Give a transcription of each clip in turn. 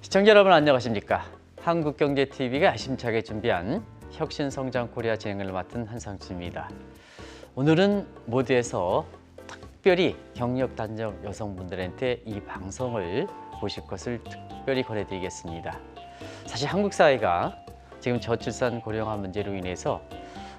시청자 여러분 안녕하십니까? 한국경제TV가 야심차게 준비한 혁신성장코리아 진행을 맡은 한상수입니다. 오늘은 모두에서 특별히 경력단절 여성분들한테 이 방송을 보실 것을 특별히 권해드리겠습니다. 사실 한국 사회가 지금 저출산 고령화 문제로 인해서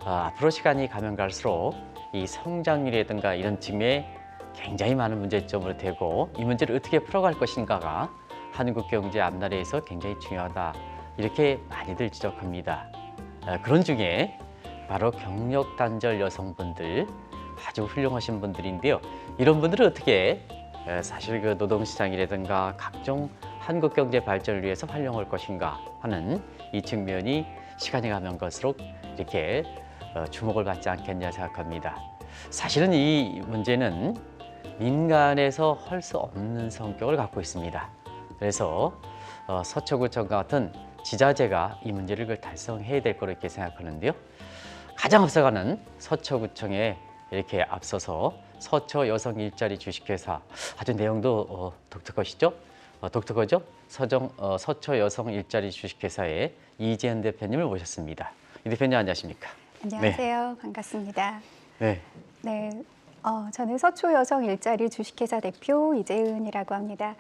앞으로 시간이 가면 갈수록 이 성장률이라든가 이런 측면에 굉장히 많은 문제점으로 되고 이 문제를 어떻게 풀어갈 것인가가 한국 경제 앞날에서 굉장히 중요하다 이렇게 많이들 지적합니다. 그런 중에 바로 경력 단절 여성분들 아주 훌륭하신 분들인데요. 이런 분들을 어떻게 사실 그 노동시장이라든가 각종 한국 경제 발전을 위해서 활용할 것인가 하는 이 측면이 시간이 가면 갈수록 이렇게 주목을 받지 않겠냐 생각합니다. 사실은 이 문제는 민간에서 할 수 없는 성격을 갖고 있습니다. 그래서 서초구청 같은 지자체가 이 문제를 달성해야 될 거로 이렇게 생각하는데요. 가장 앞서가는 서초구청에 이렇게 앞서서 서초 여성 일자리 주식회사 아주 내용도 독특하시죠? 독특하죠? 서초 여성 일자리 주식회사의 이재은 대표님을 모셨습니다. 이 대표님 안녕하십니까? 안녕하세요. 네. 반갑습니다. 네. 저는 서초 여성 일자리 주식회사 대표 이재은이라고 합니다.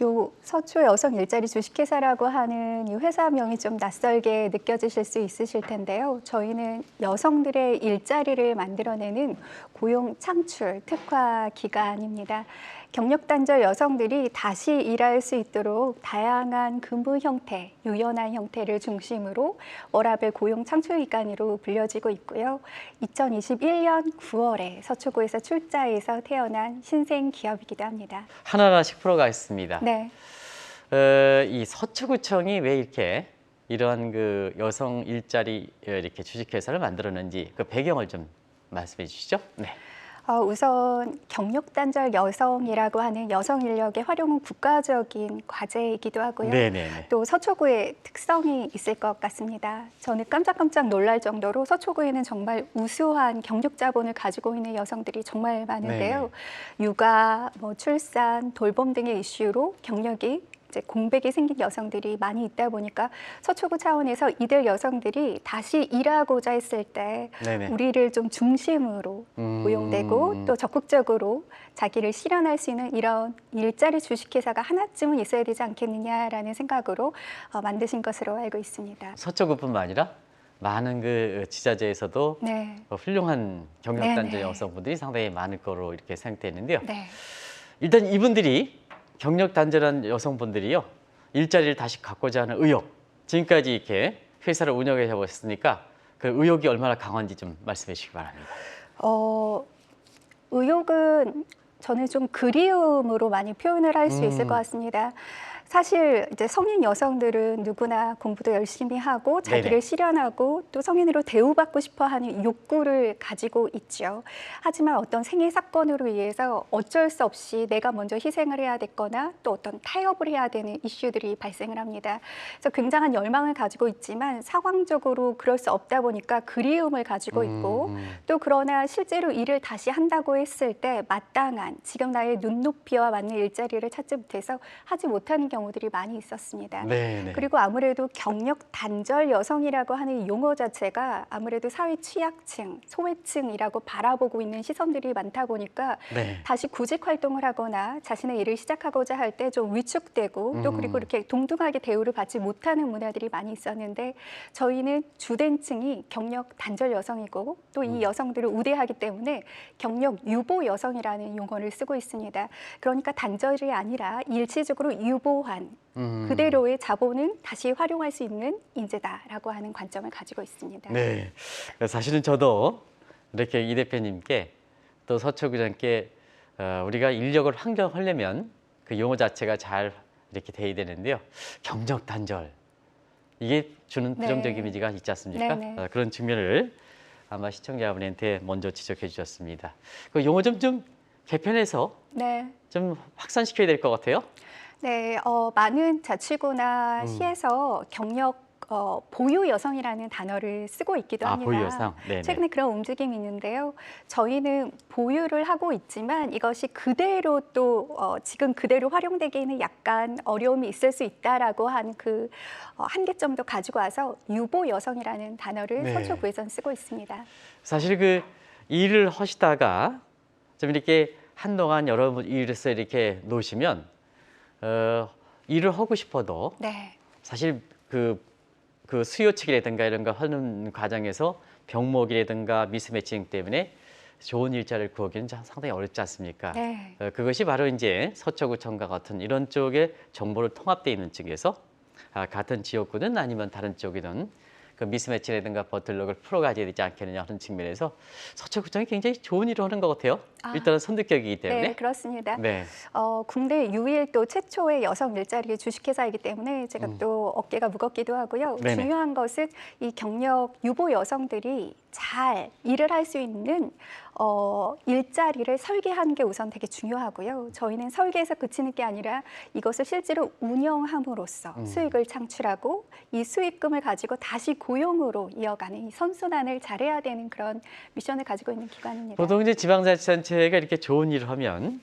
요 서초 여성 일자리 주식회사라고 하는 이 회사명이 좀 낯설게 느껴지실 수 있으실 텐데요. 저희는 여성들의 일자리를 만들어내는 고용 창출 특화 기관입니다. 경력 단절 여성들이 다시 일할 수 있도록 다양한 근무 형태, 유연한 형태를 중심으로 워라밸 고용 창출 기관으로 불려지고 있고요. 2021년 9월에 서초구에서 출자해서 태어난 신생 기업이기도 합니다. 하나씩 풀어가 있습니다. 네. 이 서초구청이 왜 이렇게 이러한 그 여성 일자리 이렇게 주식회사를 만들었는지 그 배경을 좀 말씀해 주시죠. 네. 우선 경력 단절 여성이라고 하는 여성 인력의 활용은 국가적인 과제이기도 하고요. 네네네. 또 서초구의 특성이 있을 것 같습니다. 저는 깜짝깜짝 놀랄 정도로 서초구에는 정말 우수한 경력 자본을 가지고 있는 여성들이 정말 많은데요. 네네. 육아, 출산, 돌봄 등의 이슈로 경력이 공백이 생긴 여성들이 많이 있다 보니까 서초구 차원에서 이들 여성들이 다시 일하고자 했을 때 네네. 우리를 좀 중심으로 고용되고 또 적극적으로 자기를 실현할 수 있는 이런 일자리 주식회사가 하나쯤은 있어야 되지 않겠느냐라는 생각으로 만드신 것으로 알고 있습니다. 서초구뿐만 아니라 많은 그 지자체에서도 네. 훌륭한 경력 단절 여성분들이 상당히 많을 거로 이렇게 생각되는데요. 네. 일단 이분들이 경력 단절한 여성분들이요 일자리를 다시 갖고자 하는 의욕 지금까지 이렇게 회사를 운영해 보셨으니까 그 의욕이 얼마나 강한지 좀 말씀해 주시기 바랍니다. 의욕은 저는 좀 그리움으로 많이 표현을 할 수 있을 것 같습니다. 사실 이제 성인 여성들은 누구나 공부도 열심히 하고 자기를 네네. 실현하고 또 성인으로 대우받고 싶어하는 욕구를 가지고 있죠. 하지만 어떤 생애 사건으로 인해서 어쩔 수 없이 내가 먼저 희생을 해야 됐거나 또 어떤 타협을 해야 되는 이슈들이 발생을 합니다. 그래서 굉장한 열망을 가지고 있지만 상황적으로 그럴 수 없다 보니까 그리움을 가지고 있고 또 그러나 실제로 일을 다시 한다고 했을 때 마땅한 지금 나의 눈높이와 맞는 일자리를 찾지 못해서 하지 못하는 경우들이 많이 있었습니다. 네네. 그리고 아무래도 경력 단절 여성이라고 하는 용어 자체가 아무래도 사회 취약층, 소외층이라고 바라보고 있는 시선들이 많다 보니까 네. 다시 구직 활동을 하거나 자신의 일을 시작하고자 할 때 좀 위축되고 또 그리고 이렇게 동등하게 대우를 받지 못하는 문화들이 많이 있었는데 저희는 주된 층이 경력 단절 여성이고 또 이 여성들을 우대하기 때문에 경력 유보 여성이라는 용어를 쓰고 있습니다. 그러니까 단절이 아니라 일시적으로 유보한 그대로의 자본은 다시 활용할 수 있는 인재다라고 하는 관점을 가지고 있습니다. 네, 사실은 저도 이렇게 이 대표님께 또 서초구장께 우리가 인력을 환경하려면 그 용어 자체가 잘 이렇게 돼야 되는데요. 경력 단절 이게 주는 부정적 이미지가 있지 않습니까? 그런 측면을 아마 시청자분한테 먼저 지적해 주셨습니다. 그 용어 좀 개편해서 좀 확산시켜야 될 것 같아요. 네, 많은 자치구나 시에서 경력 보유 여성이라는 단어를 쓰고 있기도 합니다. 보유 여성. 네네. 최근에 그런 움직임이 있는데요. 저희는 보유를 하고 있지만 이것이 그대로 또 지금 그대로 활용되기에는 약간 어려움이 있을 수 있다라고 한 그 한계점도 가지고 와서 유보 여성이라는 단어를 네. 서초구에서는 쓰고 있습니다. 사실 그 일을 하시다가 좀 이렇게 한동안 여러 일에서 이렇게 놓으시면 일을 하고 싶어도 네. 사실 그 수요 측이라든가 이런 거 하는 과정에서 병목이라든가 미스매칭 때문에 좋은 일자리를 구하기는 상당히 어렵지 않습니까? 네. 그것이 바로 이제 서초구청과 같은 이런 쪽에 정보를 통합되어 있는 쪽에서 같은 지역구든 아니면 다른 쪽이든 그 미스매치라든가 버틀럭을 풀어가야 되지 않겠느냐 하는 측면에서 서초구청이 굉장히 좋은 일을 하는 것 같아요. 일단은 선두격이기 때문에. 네, 그렇습니다. 네. 국내 유일 또 최초의 여성 일자리 주식회사이기 때문에 제가 또 어깨가 무겁기도 하고요. 네네. 중요한 것은 이 경력 유보 여성들이 잘 일을 할 수 있는 일자리를 설계하는 게 우선 되게 중요하고요. 저희는 설계에서 그치는 게 아니라 이것을 실제로 운영함으로써 수익을 창출하고 이 수익금을 가지고 다시 고용으로 이어가는 이 선순환을 잘해야 되는 그런 미션을 가지고 있는 기관입니다. 보통 이제 지방자치단체가 이렇게 좋은 일을 하면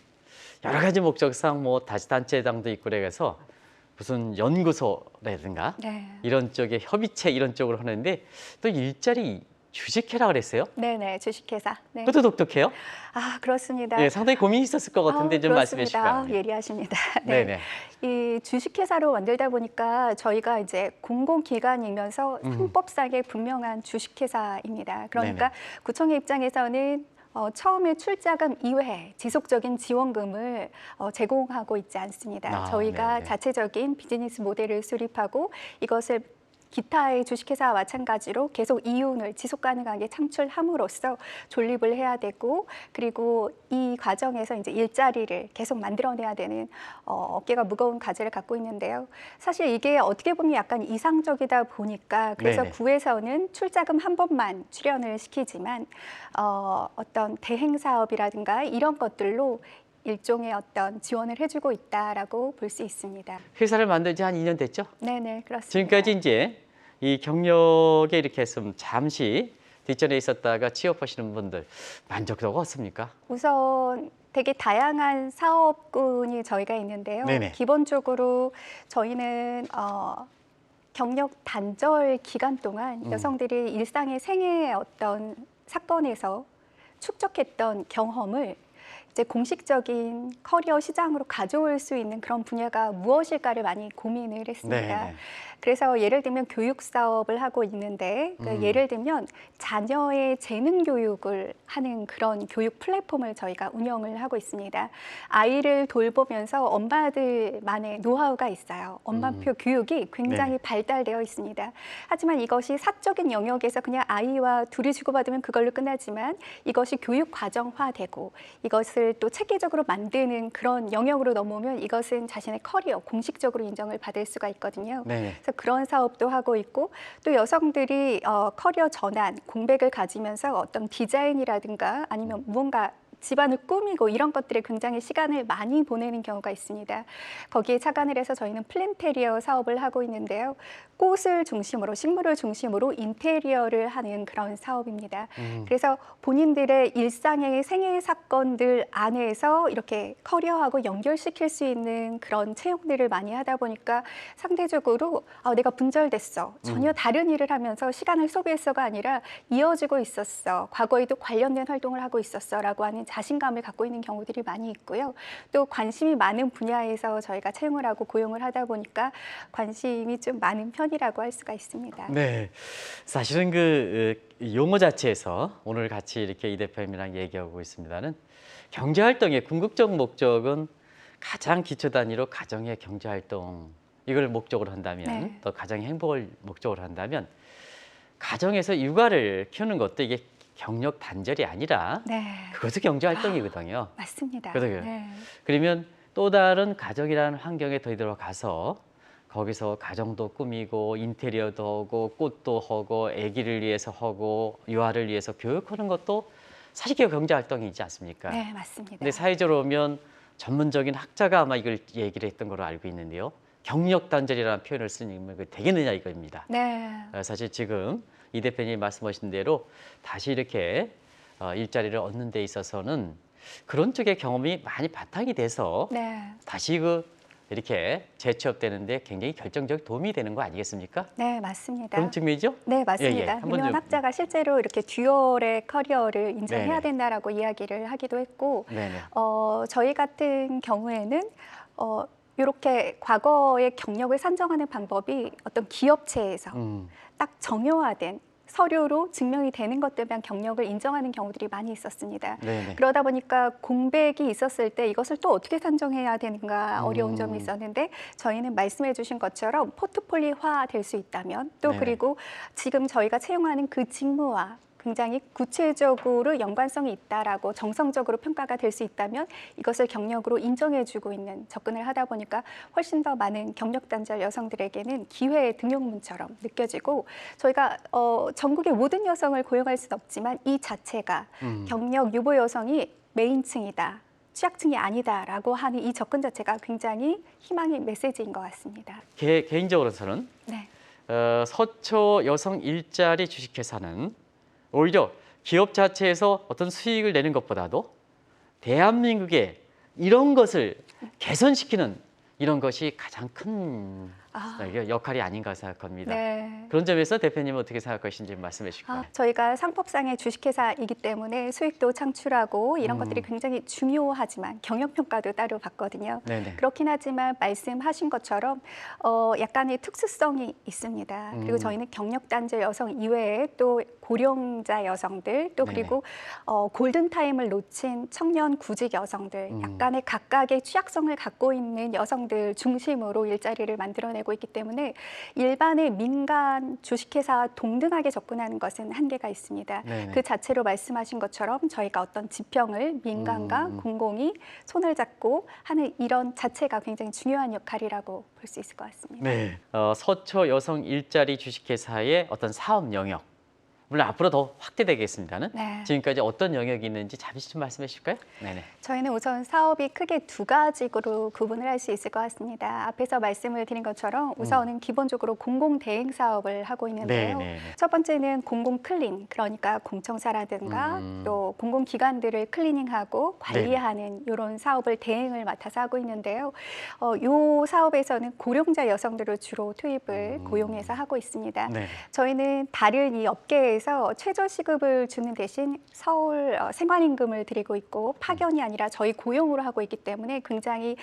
여러 가지 목적상 뭐 다시단체장도 있고 그래서 무슨 연구소라든가 네. 이런 쪽에 협의체 이런 쪽으로 하는데 또 일자리 주식회라 그랬어요? 네네, 주식회사. 네. 그것도 독특해요? 그렇습니다. 예, 상당히 고민이 있었을 것 같은데 좀 말씀해 주시기 그렇습니다. 바랍니다. 예리하십니다. 네, 네. 이 주식회사로 만들다 보니까 저희가 이제 공공기관이면서 상법상의 분명한 주식회사입니다. 그러니까 네네. 구청의 입장에서는 처음에 출자금 이외에 지속적인 지원금을 제공하고 있지 않습니다. 저희가 네네. 자체적인 비즈니스 모델을 수립하고 이것을 기타의 주식회사와 마찬가지로 계속 이윤을 지속 가능하게 창출함으로써 존립을 해야 되고 그리고 이 과정에서 이제 일자리를 계속 만들어내야 되는 어깨가 무거운 과제를 갖고 있는데요. 사실 이게 어떻게 보면 약간 이상적이다 보니까 그래서 네네. 구에서는 출자금 한 번만 출연을 시키지만 어떤 대행 사업이라든가 이런 것들로 일종의 어떤 지원을 해주고 있다라고 볼 수 있습니다. 회사를 만든 지 한 2년 됐죠? 네네, 그렇습니다. 지금까지 이제 이 경력에 이렇게 좀 잠시 뒷전에 있었다가 취업하시는 분들 만족도가 어떻습니까? 우선 되게 다양한 사업군이 저희가 있는데요. 네네. 기본적으로 저희는 경력 단절 기간 동안 여성들이 일상의 생애의 어떤 사건에서 축적했던 경험을 이제 공식적인 커리어 시장으로 가져올 수 있는 그런 분야가 무엇일까를 많이 고민을 했습니다. 네네. 그래서 예를 들면 교육 사업을 하고 있는데 예를 들면 자녀의 재능 교육을 하는 그런 교육 플랫폼을 저희가 운영을 하고 있습니다. 아이를 돌보면서 엄마들만의 노하우가 있어요. 엄마표 교육이 굉장히 네. 발달되어 있습니다. 하지만 이것이 사적인 영역에서 그냥 아이와 둘이 주고받으면 그걸로 끝나지만 이것이 교육 과정화되고 이것을 또 체계적으로 만드는 그런 영역으로 넘어오면 이것은 자신의 커리어 공식적으로 인정을 받을 수가 있거든요. 네네. 그래서 그런 사업도 하고 있고 또 여성들이 커리어 전환, 공백을 가지면서 어떤 디자인이라든가 아니면 무언가 집안을 꾸미고 이런 것들에 굉장히 시간을 많이 보내는 경우가 있습니다. 거기에 착안을 해서 저희는 플랜테리어 사업을 하고 있는데요. 꽃을 중심으로, 식물을 중심으로 인테리어를 하는 그런 사업입니다. 그래서 본인들의 일상의 생애 사건들 안에서 이렇게 커리어하고 연결시킬 수 있는 그런 채용들을 많이 하다 보니까 상대적으로 내가 분절됐어. 전혀 다른 일을 하면서 시간을 소비했어가 아니라 이어지고 있었어. 과거에도 관련된 활동을 하고 있었어. 라고 하는 자신감을 갖고 있는 경우들이 많이 있고요. 또 관심이 많은 분야에서 저희가 채용을 하고 고용을 하다 보니까 관심이 좀 많은 편이라고 할 수가 있습니다. 네, 사실은 그 용어 자체에서 오늘 같이 이렇게 이 대표님이랑 얘기하고 있습니다는 경제활동의 궁극적 목적은 가장 기초 단위로 가정의 경제활동 이걸 목적으로 한다면 네. 또 가정의 행복을 목적으로 한다면 가정에서 육아를 키우는 것도 이게 경력 단절이 아니라 네. 그것도 경제활동이거든요. 맞습니다. 그러게요. 네. 그러면 또 다른 가정이라는 환경에 더 들어가서 거기서 가정도 꾸미고 인테리어도 하고 꽃도 하고 아기를 위해서 하고 유아를 위해서 교육하는 것도 사실 그게 경제활동이지 않습니까? 네, 맞습니다. 근데 사회적으로 보면 전문적인 학자가 아마 이걸 얘기를 했던 걸로 알고 있는데요. 경력 단절이라는 표현을 쓰는 게 되겠느냐 이거입니다. 네. 사실 지금 이 대표님이 말씀하신 대로 다시 이렇게 일자리를 얻는 데 있어서는 그런 쪽의 경험이 많이 바탕이 돼서 네. 다시 이렇게 재취업되는데 굉장히 결정적 도움이 되는 거 아니겠습니까? 네, 맞습니다. 그런 측면이죠? 네, 맞습니다. 예, 예. 한번 유명한 좀- 학자가 실제로 이렇게 듀얼의 커리어를 인정해야 네네. 된다라고 이야기를 하기도 했고, 네네. 저희 같은 경우에는 이렇게 과거의 경력을 산정하는 방법이 어떤 기업체에서 딱 정형화된 서류로 증명이 되는 것들만 경력을 인정하는 경우들이 많이 있었습니다. 네네. 그러다 보니까 공백이 있었을 때 이것을 또 어떻게 산정해야 되는가 어려운 점이 있었는데 저희는 말씀해 주신 것처럼 포트폴리오화 될 수 있다면 또 네네. 그리고 지금 저희가 채용하는 그 직무와 굉장히 구체적으로 연관성이 있다라고 정성적으로 평가가 될 수 있다면 이것을 경력으로 인정해주고 있는 접근을 하다 보니까 훨씬 더 많은 경력 단절 여성들에게는 기회의 등용문처럼 느껴지고 저희가 전국의 모든 여성을 고용할 수는 없지만 이 자체가 경력 유보 여성이 메인층이다. 취약층이 아니다라고 하는 이 접근 자체가 굉장히 희망의 메시지인 것 같습니다. 개인적으로서는 네. 서초 여성 일자리 주식회사는 오히려 기업 자체에서 어떤 수익을 내는 것보다도 대한민국에 이런 것을 개선시키는 이런 것이 가장 큰 역할이 아닌가 생각합니다. 네. 그런 점에서 대표님은 어떻게 생각하시는지 말씀해 주실까요? 저희가 상법상의 주식회사이기 때문에 수익도 창출하고 이런 것들이 굉장히 중요하지만 경영평가도 따로 받거든요. 네네. 그렇긴 하지만 말씀하신 것처럼 약간의 특수성이 있습니다. 그리고 저희는 경력단절 여성 이외에 또 고령자 여성들 또 그리고 골든타임을 놓친 청년 구직 여성들 약간의 각각의 취약성을 갖고 있는 여성들 중심으로 일자리를 만들어내고 있기 때문에 일반의 민간 주식회사와 동등하게 접근하는 것은 한계가 있습니다. 네네. 그 자체로 말씀하신 것처럼 저희가 어떤 지평을 민간과 공공이 손을 잡고 하는 이런 자체가 굉장히 중요한 역할이라고 볼 수 있을 것 같습니다. 네. 서초 여성 일자리 주식회사의 어떤 사업 영역 물론 앞으로 더 확대되겠습니다는 네. 지금까지 어떤 영역이 있는지 잠시 좀 말씀해 주실까요? 네네. 저희는 우선 사업이 크게 두 가지로 구분을 할 수 있을 것 같습니다. 앞에서 말씀을 드린 것처럼 우선은 기본적으로 공공 대행 사업을 하고 있는데요. 네네. 첫 번째는 공공 클린, 그러니까 공청사라든가 또 공공기관들을 클리닝하고 관리하는 이런 사업을 대행을 맡아서 하고 있는데요. 이 사업에서는 고령자 여성들을 주로 투입을 고용해서 하고 있습니다. 네. 저희는 다른 이 업계에서 최저시급을 주는 대신 서울 생활임금을 드리고 있고 파견이 아니라 저희 고용으로 하고 있기 때문에 굉장히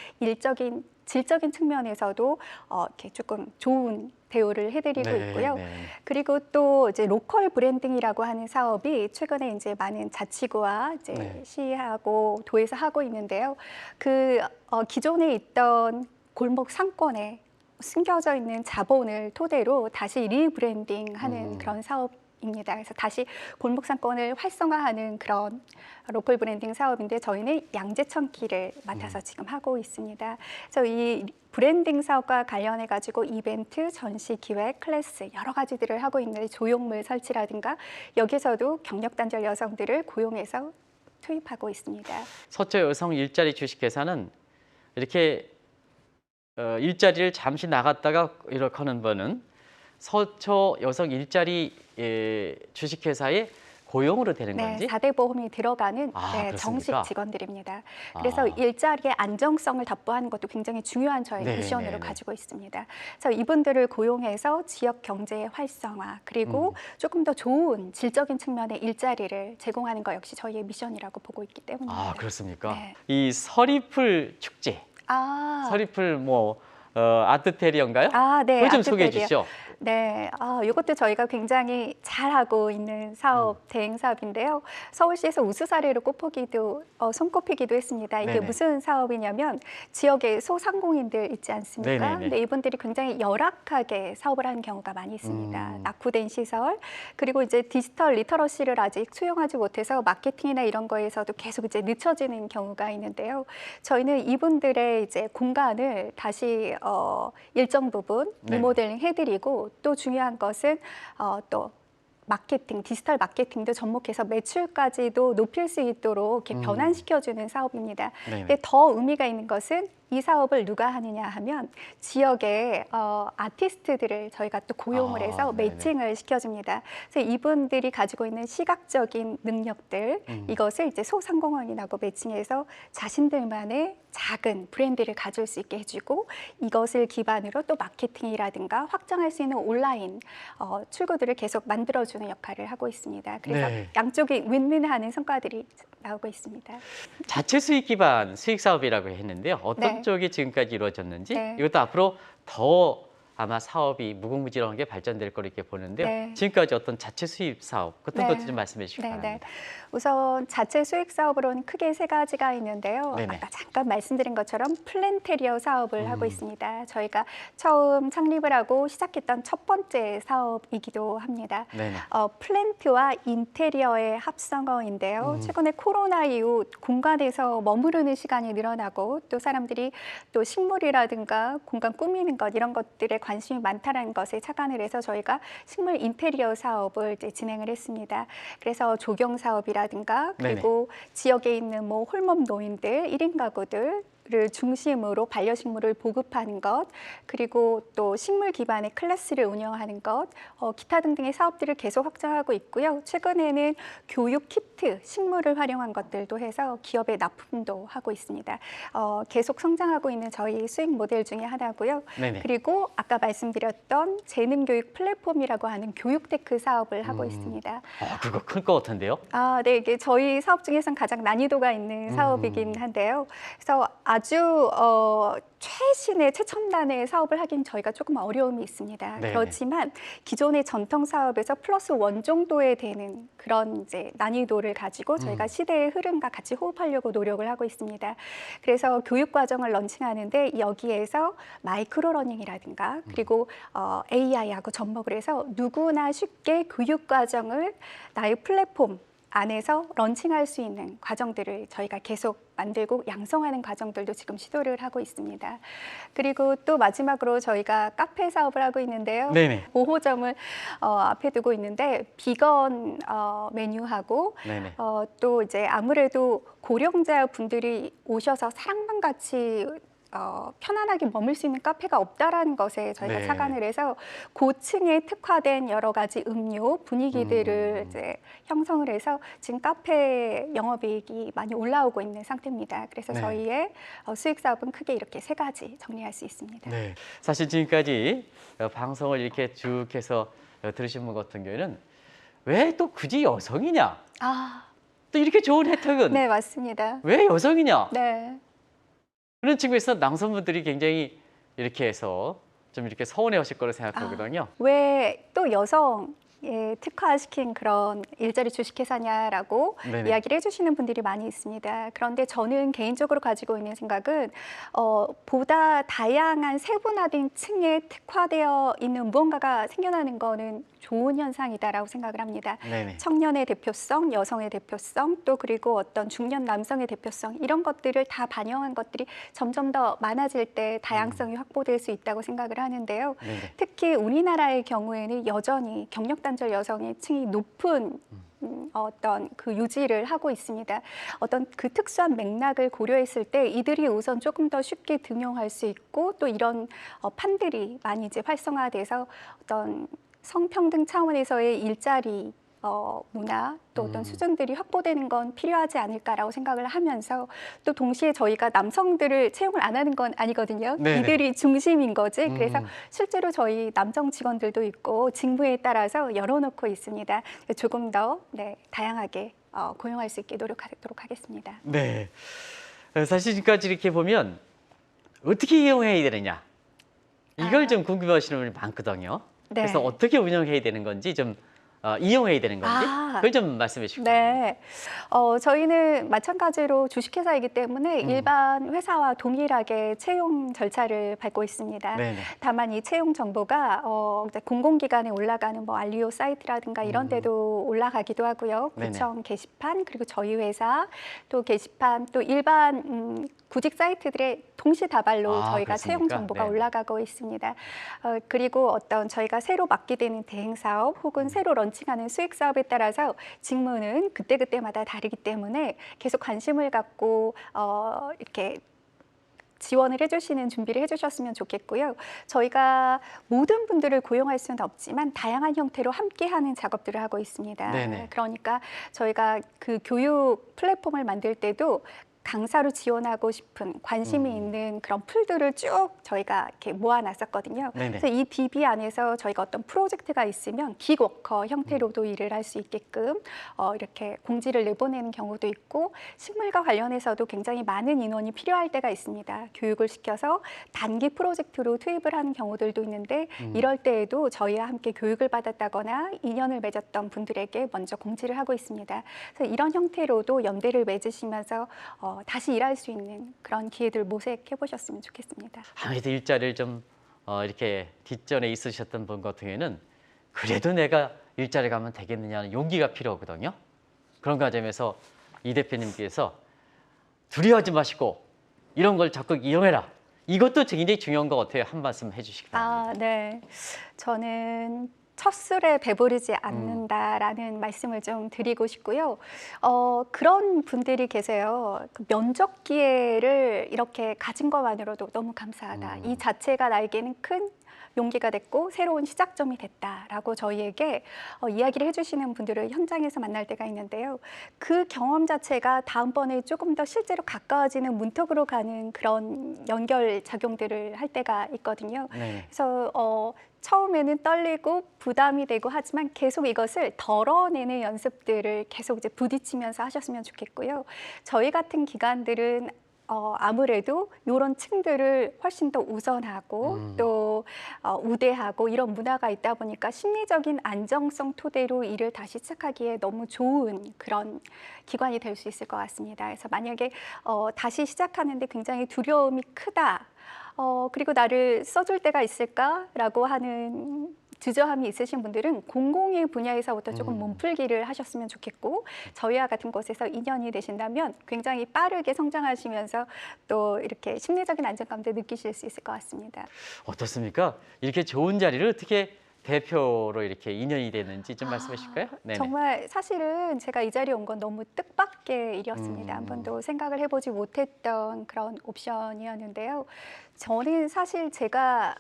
질적인 측면에서도 이렇게 조금 좋은 대우를 해드리고 있고요. 네. 그리고 또 이제 로컬 브랜딩이라고 하는 사업이 최근에 이제 많은 자치구와 이제 시하고 도에서 하고 있는데요. 그 기존에 있던 골목 상권에 숨겨져 있는 자본을 토대로 다시 리브랜딩하는 그런 사업입니다. 그래서 다시 골목 상권을 활성화하는 그런 로컬 브랜딩 사업인데 저희는 양재천길을 맡아서 지금 하고 있습니다. 그래서 이 브랜딩 사업과 관련해 가지고 이벤트, 전시 기획, 클래스 여러 가지들을 하고 있는데 조형물 설치라든가 여기서도 경력 단절 여성들을 고용해서 투입하고 있습니다. 서초 여성 일자리 주식회사는 이렇게 일자리를 잠시 나갔다가 이렇게 하는 분은 서초 여성 일자리 주식회사의 고용으로 되는 네, 건지? 4대 보험이 들어가는 그렇습니까? 정식 직원들입니다. 그래서 일자리의 안정성을 답보하는 것도 굉장히 중요한 저희 네, 미션으로 네, 네. 가지고 있습니다. 그래서 이분들을 고용해서 지역 경제의 활성화 그리고 조금 더 좋은 질적인 측면의 일자리를 제공하는 것 역시 저희의 미션이라고 보고 있기 때문입니다. 그렇습니까? 네. 이 서리풀 축제, 서리풀 아트페리언가요? 네, 그거 좀 소개해 아트페리언. 주시죠. 네, 이것도 저희가 굉장히 잘하고 있는 사업, 대행 사업인데요. 서울시에서 우수 사례로 손꼽히기도 했습니다. 이게 네네. 무슨 사업이냐면 지역의 소상공인들 있지 않습니까? 네네네. 근데 이분들이 굉장히 열악하게 사업을 하는 경우가 많이 있습니다. 낙후된 시설, 그리고 이제 디지털 리터러시를 아직 수용하지 못해서 마케팅이나 이런 거에서도 계속 이제 늦춰지는 경우가 있는데요. 저희는 이분들의 이제 공간을 다시 일정 부분 리모델링 해드리고 또 중요한 것은 또 마케팅, 디지털 마케팅도 접목해서 매출까지도 높일 수 있도록 이렇게 변환시켜주는 사업입니다. 네네. 근데 더 의미가 있는 것은 이 사업을 누가 하느냐 하면 지역의 아티스트들을 저희가 또 고용을 해서 네네. 매칭을 시켜줍니다. 그래서 이분들이 가지고 있는 시각적인 능력들 이것을 이제 소상공인하고 매칭해서 자신들만의 작은 브랜드를 가질 수 있게 해주고 이것을 기반으로 또 마케팅이라든가 확장할 수 있는 온라인 출구들을 계속 만들어주는 역할을 하고 있습니다. 그래서 네. 양쪽이 윈윈하는 성과들이 나오고 있습니다. 자체 수익 기반 수익 사업이라고 했는데요. 어떤 네. 쪽이 지금까지 이루어졌는지 네. 이것도 앞으로 더 아마 사업이 무궁무진하게 발전될 거로 이렇게 보는데요. 네. 지금까지 어떤 자체 수입 사업 같은 네. 것도 좀 말씀해 주시기 바랍니다. 우선 자체 수익 사업으로는 크게 세 가지가 있는데요. 네네. 아까 잠깐 말씀드린 것처럼 플랜테리어 사업을 하고 있습니다. 저희가 처음 창립을 하고 시작했던 첫 번째 사업이기도 합니다. 네네. 플랜트와 인테리어의 합성어인데요. 최근에 코로나 이후 공간에서 머무르는 시간이 늘어나고 또 사람들이 또 식물이라든가 공간 꾸미는 것 이런 것들에 관심이 많다는 것에 착안을 해서 저희가 식물 인테리어 사업을 이제 진행을 했습니다. 그래서 조경 사업이라든가 그리고 지역에 있는 뭐 홀몸 노인들, 1인 가구들 를 중심으로 반려식물을 보급하는 것, 그리고 또 식물 기반의 클래스를 운영하는 것, 기타 등등의 사업들을 계속 확장하고 있고요. 최근에는 교육 키트, 식물을 활용한 것들도 해서 기업에 납품도 하고 있습니다. 계속 성장하고 있는 저희 수익 모델 중에 하나고요. 네네. 그리고 아까 말씀드렸던 재능교육 플랫폼이라고 하는 교육테크 사업을 하고 있습니다. 그거 클 것 같은데요? 네, 이게 저희 사업 중에선 가장 난이도가 있는 사업이긴 한데요. 그래서 아주 최신의 최첨단의 사업을 하긴 저희가 조금 어려움이 있습니다. 네네. 그렇지만 기존의 전통 사업에서 플러스 원 정도에 되는 그런 이제 난이도를 가지고 저희가 시대의 흐름과 같이 호흡하려고 노력을 하고 있습니다. 그래서 교육 과정을 런칭하는데 여기에서 마이크로 러닝이라든가 그리고 AI하고 접목을 해서 누구나 쉽게 교육 과정을 나의 플랫폼 안에서 런칭할 수 있는 과정들을 저희가 계속 만들고 양성하는 과정들도 지금 시도를 하고 있습니다. 그리고 또 마지막으로 저희가 카페 사업을 하고 있는데요. 네네. 5호점을 앞에 두고 있는데 비건 메뉴하고 네네. 또 이제 아무래도 고령자 분들이 오셔서 사랑방 같이 편안하게 머물 수 있는 카페가 없다라는 것에 저희가 네. 착안을 해서 고층에 특화된 여러 가지 음료 분위기들을 이제 형성을 해서 지금 카페 영업이익이 많이 올라오고 있는 상태입니다. 그래서 네. 저희의 수익 사업은 크게 이렇게 세 가지 정리할 수 있습니다. 네. 사실 지금까지 방송을 이렇게 쭉 해서 들으신 분 같은 경우에는 왜 또 굳이 여성이냐? 또 이렇게 좋은 혜택은 네, 맞습니다. 왜 여성이냐? 네. 그런 측면에서 남성분들이 굉장히 이렇게 해서 좀 이렇게 서운해하실 거라 생각하거든요. 왜 또 여성에 특화시킨 그런 일자리 주식회사냐라고 네네. 이야기를 해주시는 분들이 많이 있습니다. 그런데 저는 개인적으로 가지고 있는 생각은 보다 다양한 세분화된 층에 특화되어 있는 무언가가 생겨나는 거는 좋은 현상이다라고 생각을 합니다. 네네. 청년의 대표성, 여성의 대표성, 또 그리고 어떤 중년 남성의 대표성 이런 것들을 다 반영한 것들이 점점 더 많아질 때 다양성이 확보될 수 있다고 생각을 하는데요. 네네. 특히 우리나라의 경우에는 여전히 경력 단절 여성의 층이 높은 어떤 그 유지를 하고 있습니다. 어떤 그 특수한 맥락을 고려했을 때 이들이 우선 조금 더 쉽게 등용할 수 있고 또 이런 판들이 많이 이제 활성화돼서 어떤 성평등 차원에서의 일자리 문화 또 어떤 수준들이 확보되는 건 필요하지 않을까라고 생각을 하면서 또 동시에 저희가 남성들을 채용을 안 하는 건 아니거든요. 네네. 이들이 중심인 거지. 그래서 실제로 저희 남성 직원들도 있고 직무에 따라서 열어놓고 있습니다. 조금 더 다양하게 고용할 수 있게 노력하도록 하겠습니다. 네. 사실 지금까지 이렇게 보면 어떻게 이용해야 되느냐 이걸 좀 궁금해하시는 분이 많거든요. 네. 그래서 어떻게 운영해야 되는 건지 좀 이용해야 되는 건지 그걸 좀 말씀해 주시고. 네. 저희는 마찬가지로 주식회사이기 때문에 일반 회사와 동일하게 채용 절차를 밟고 있습니다. 네네. 다만 이 채용 정보가 이제 공공기관에 올라가는 뭐 알리오 사이트라든가 이런 데도 올라가기도 하고요. 네네. 구청 게시판 그리고 저희 회사 또 게시판 또 일반 구직 사이트들의 동시다발로 저희가 그렇습니까? 채용 정보가 네네. 올라가고 있습니다. 그리고 어떤 저희가 새로 맡게 되는 대행 사업 혹은 새로 런칭하는 수익 사업에 따라서 직무는 그때그때마다 다르기 때문에 계속 관심을 갖고 이렇게 지원을 해주시는 준비를 해주셨으면 좋겠고요. 저희가 모든 분들을 고용할 수는 없지만 다양한 형태로 함께하는 작업들을 하고 있습니다. 네네. 그러니까 저희가 그 교육 플랫폼을 만들 때도 강사로 지원하고 싶은 관심이 있는 그런 풀들을 쭉 저희가 이렇게 모아놨었거든요. 네네. 그래서 이 DB 안에서 저희가 어떤 프로젝트가 있으면 기워커 형태로도 일을 할 수 있게끔 이렇게 공지를 내보내는 경우도 있고, 식물과 관련해서도 굉장히 많은 인원이 필요할 때가 있습니다. 교육을 시켜서 단기 프로젝트로 투입을 하는 경우들도 있는데 이럴 때에도 저희와 함께 교육을 받았다거나 인연을 맺었던 분들에게 먼저 공지를 하고 있습니다. 그래서 이런 형태로도 연대를 맺으시면서 다시 일할 수 있는 그런 기회들 모색해 보셨으면 좋겠습니다. 아무래도 일자리를 좀 이렇게 뒷전에 있으셨던 분 같은 경우에는 그래도 내가 일자리 가면 되겠느냐는 용기가 필요하거든요. 그런 과정에서 이 대표님께서 두려워하지 마시고 이런 걸 적극 이용해라. 이것도 굉장히 중요한 것 같아요. 한 말씀 해주시기 바랍니다. 네. 저는 첫 술에 배부르지 않는다라는 말씀을 좀 드리고 싶고요. 그런 분들이 계세요. 그 면접 기회를 이렇게 가진 것만으로도 너무 감사하다. 이 자체가 나에게는 큰 용기가 됐고 새로운 시작점이 됐다라고 저희에게 이야기를 해주시는 분들을 현장에서 만날 때가 있는데요. 그 경험 자체가 다음번에 조금 더 실제로 가까워지는 문턱으로 가는 그런 연결 작용들을 할 때가 있거든요. 네. 그래서 처음에는 떨리고 부담이 되고 하지만 계속 이것을 덜어내는 연습들을 계속 이제 부딪히면서 하셨으면 좋겠고요. 저희 같은 기관들은 아무래도 이런 층들을 훨씬 더 우선하고 또 우대하고 이런 문화가 있다 보니까 심리적인 안정성 토대로 일을 다시 시작하기에 너무 좋은 그런 기관이 될 수 있을 것 같습니다. 그래서 만약에 다시 시작하는데 굉장히 두려움이 크다. 그리고 나를 써줄 때가 있을까라고 하는 주저함이 있으신 분들은 공공의 분야에서부터 조금 몸풀기를 하셨으면 좋겠고, 저희와 같은 곳에서 인연이 되신다면 굉장히 빠르게 성장하시면서 또 이렇게 심리적인 안정감도 느끼실 수 있을 것 같습니다. 어떻습니까? 이렇게 좋은 자리를 어떻게 대표로 이렇게 인연이 됐는지 좀 말씀해 주실까요? 네네. 정말 사실은 제가 이 자리에 온 건 너무 뜻밖의 일이었습니다. 한 번도 생각을 해보지 못했던 그런 옵션이었는데요. 저는 사실 제가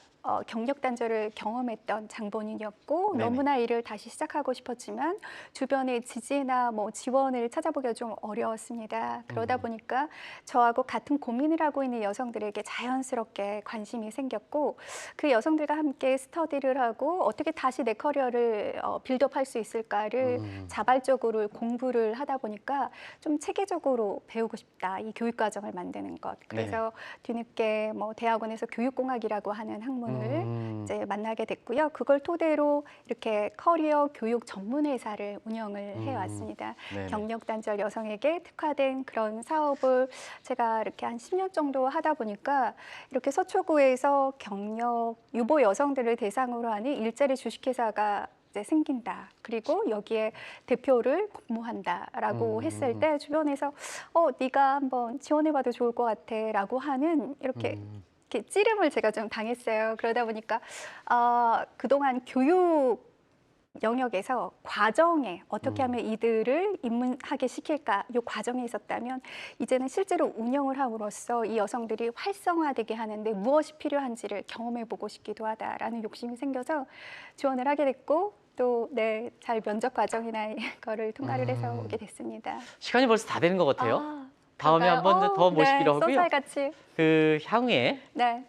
경력 단절을 경험했던 장본인이었고 네네. 너무나 일을 다시 시작하고 싶었지만 주변의 지지나 뭐 지원을 찾아보기가 좀 어려웠습니다. 그러다 보니까 저하고 같은 고민을 하고 있는 여성들에게 자연스럽게 관심이 생겼고, 그 여성들과 함께 스터디를 하고 어떻게 다시 내 커리어를 빌드업할 수 있을까를 자발적으로 공부를 하다 보니까 좀 체계적으로 배우고 싶다, 이 교육 과정을 만드는 것. 그래서 뒤늦게 뭐 대학원에서 교육공학이라고 하는 학문을 이제 만나게 됐고요. 그걸 토대로 이렇게 커리어 교육 전문 회사를 운영을 해왔습니다. 네네. 경력 단절 여성에게 특화된 그런 사업을 제가 이렇게 한 10년 정도 하다 보니까 이렇게 서초구에서 경력 유보 여성들을 대상으로 하는 일자리 주식회사가 이제 생긴다. 그리고 여기에 대표를 복무한다라고 했을 때 주변에서 네가 한번 지원해봐도 좋을 것 같아라고 하는 이렇게 찌름을 제가 좀 당했어요. 그러다 보니까 그동안 교육 영역에서 과정에 어떻게 하면 이들을 입문하게 시킬까, 이 과정에 있었다면 이제는 실제로 운영을 함으로써 이 여성들이 활성화되게 하는데 무엇이 필요한지를 경험해보고 싶기도 하다라는 욕심이 생겨서 지원을 하게 됐고, 또 잘 면접 과정이나 이거를 통과를 해서 오게 됐습니다. 시간이 벌써 다 되는 것 같아요. 다음에 그런가요? 한 번 더 모시기로 하고요. 쏜살같이. 그 향후에 네.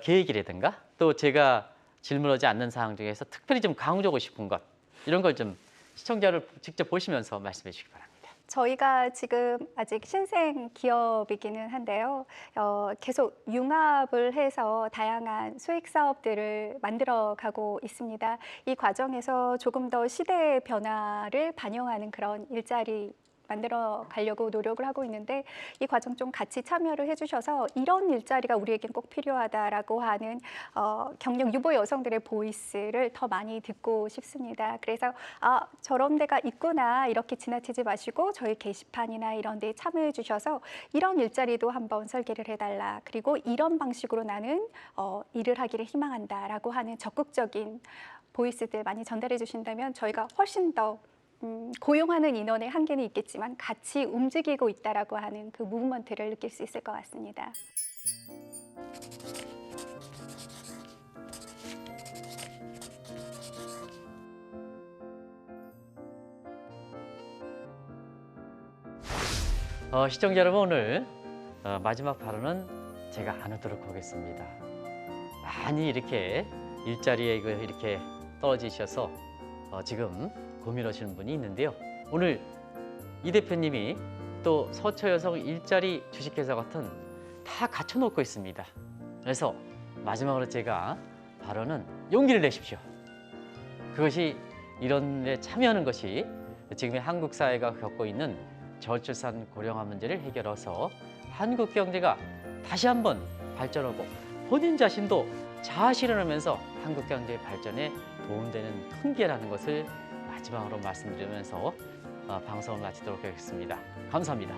계획이라든가 또 제가 질문하지 않는 사항 중에서 특별히 좀 강조하고 싶은 것, 이런 걸 좀 시청자를 직접 보시면서 말씀해 주시기 바랍니다. 저희가 지금 아직 신생 기업이기는 한데요. 계속 융합을 해서 다양한 수익 사업들을 만들어 가고 있습니다. 이 과정에서 조금 더 시대의 변화를 반영하는 그런 일자리 만들어 가려고 노력을 하고 있는데, 이 과정 좀 같이 참여를 해주셔서 이런 일자리가 우리에겐 꼭 필요하다라고 하는 경력 유보 여성들의 보이스를 더 많이 듣고 싶습니다. 그래서 저런 데가 있구나 이렇게 지나치지 마시고 저희 게시판이나 이런 데에 참여해 주셔서 이런 일자리도 한번 설계를 해달라, 그리고 이런 방식으로 나는 일을 하기를 희망한다라고 하는 적극적인 보이스들 많이 전달해 주신다면 저희가 훨씬 더 고용하는 인원의 한계는 있겠지만 같이 움직이고 있다라고 하는 그 무브먼트를 느낄 수 있을 것 같습니다. 시청자 여러분, 오늘 마지막 발언은 제가 안 하도록 하겠습니다. 많이 이렇게 일자리에 이렇게 떨어지셔서 지금 고민하시는 분이 있는데요. 오늘 이 대표님이 또 서초여성 일자리 주식회사 같은 다 갖춰놓고 있습니다. 그래서 마지막으로 제가 발언은 용기를 내십시오. 그것이 이런 데 참여하는 것이 지금의 한국 사회가 겪고 있는 저출산 고령화 문제를 해결해서 한국 경제가 다시 한번 발전하고 본인 자신도 자아 실현하면서 한국 경제 발전에 도움되는 큰 기회라는 것을 마지막으로 말씀드리면서 방송을 마치도록 하겠습니다. 감사합니다.